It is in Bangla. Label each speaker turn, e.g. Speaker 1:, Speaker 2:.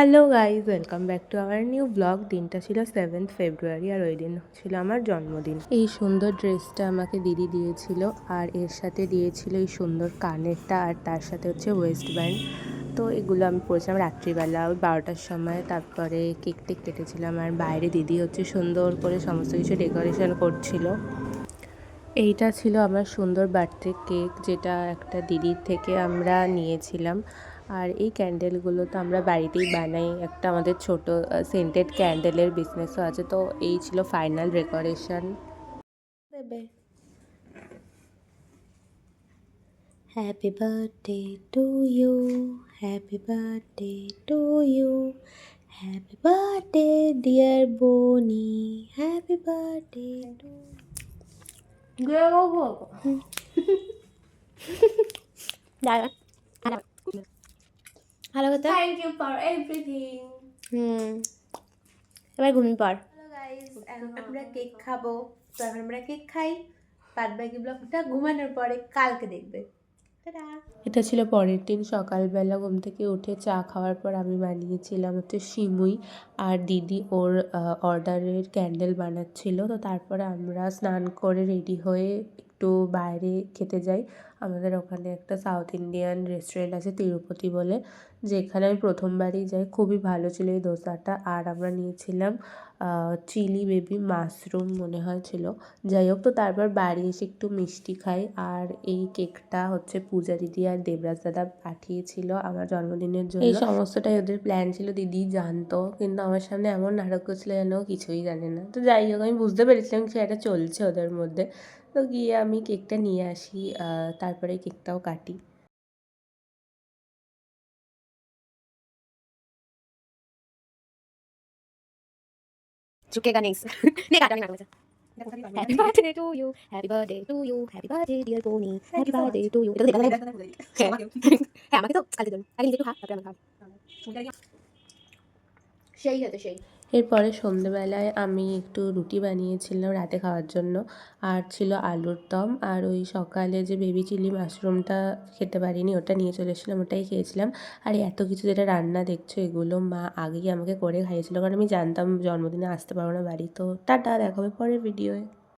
Speaker 1: Hello guys, welcome back to our new blog. দিনটা ছিল 7th ফেব্রুয়ারি আর ওই দিন ছিল আমার জন্মদিন। এই সুন্দর ড্রেসটা আমাকে দিদি দিয়েছিল আর এর সাথে দিয়েছিল এই সুন্দর কানেরটা আর তার সাথে হচ্ছে ওয়েস্ট ব্যান্ড। তো এগুলো আমি পরেছিলাম রাত্রিবেলা ওই 12টার সময়। তারপরে কেক টেক কেটেছিলাম আর বাইরে দিদি হচ্ছে সুন্দর করে সমস্ত কিছু ডেকোরেশন করছিল। এইটা ছিল আমার সুন্দর বার্থডে কেক, যেটা একটা দিদির থেকে আমরা নিয়েছিলাম। আর এই ক্যান্ডেলগুলো তো আমরা বাড়িতেই বানাই, একটা আমাদের ছোট সেন্টেড ক্যান্ডেলের বিজনেসও আছে। তো এই ছিল ফাইনাল ডেকোরেশন। দেবে happy birthday to you, happy birthday to you, happy birthday dear Boni, happy birthday to ভালো কথা।
Speaker 2: Thank you for everything.
Speaker 1: এবার ঘুমিয়ে পড়।
Speaker 2: হ্যালো গাইস, এখন আমরা কেক খাবো। তো এখন আমরা কেক খাই, বাদ বাকি ব্লগটা ঘুমানোর পরে কালকে দেখবে। টাটা।
Speaker 1: এটা ছিল পরের দিন সকালবেলা। ঘুম থেকে উঠে চা খাওয়ার পর আমি বানিয়েছিলাম হচ্ছে সিমুই, আর দিদি ওর অর্ডারের ক্যান্ডেল বানাচ্ছিল। তো তারপরে আমরা স্নান করে রেডি হয়ে একটু বাইরে খেতে যাই। আমাদের ওখানে একটা সাউথ ইন্ডিয়ান রেস্টুরেন্ট আছে তিরুপতি বলে, যেখানে আমি প্রথমবারই যাই। খুবই ভালো ছিল এই দোসাটা। আর আমরা নিয়েছিলাম চিলি বেবি মাশরুম মনে হয় ছিল। যাই হোক, তো তারপর বাড়ি এসে একটু মিষ্টি খাই। আর এই কেকটা হচ্ছে পূজা দিদি আর দেবরাজ দাদা পাঠিয়েছিল আমার জন্মদিনের জন্য। এই সমস্তটাই ওদের প্ল্যান ছিল, দিদি জানতো, কিন্তু আমার সামনে এমন নাটক করছিল যেন কিছুই জানে না। তো যাই হোক, আমি বুঝতে পেরেছিলাম কিছু একটা চলছে ওদের মধ্যে। তো গিয়ে আমি কেকটা নিয়ে আসি, তারপরে কেকটাও কাটি।
Speaker 2: চুকেগা নেক্সট নে কাটা আমি কাটা। Happy birthday to you, happy birthday to you, happy birthday dear Boni, happy birthday to you. এটা তো দেখা যায়। হ্যাঁ আমাকে তো কালকে দেন, আগে নিজে একটু খা, তারপরে আমি খাবো। সেই হতো সেই।
Speaker 1: এরপরে সন্ধেবেলায় আমি একটু রুটি বানিয়েছিলাম রাতে খাওয়ার জন্য, আর ছিল আলুর দম। আর ওই সকালে যে বেবি চিলি মাশরুমটা খেতে পারিনি, ওটা নিয়ে চলে এসেছিলাম, ওটাই খেয়েছিলাম। আর এত কিছু যেটা রান্না দেখছো, এগুলো মা আগেই আমাকে করে খাইয়েছিল, কারণ আমি জানতাম জন্মদিনে আসতে পারবো না বাড়ি। তো টাটা, দেখা হবে পরের ভিডিওয়ে।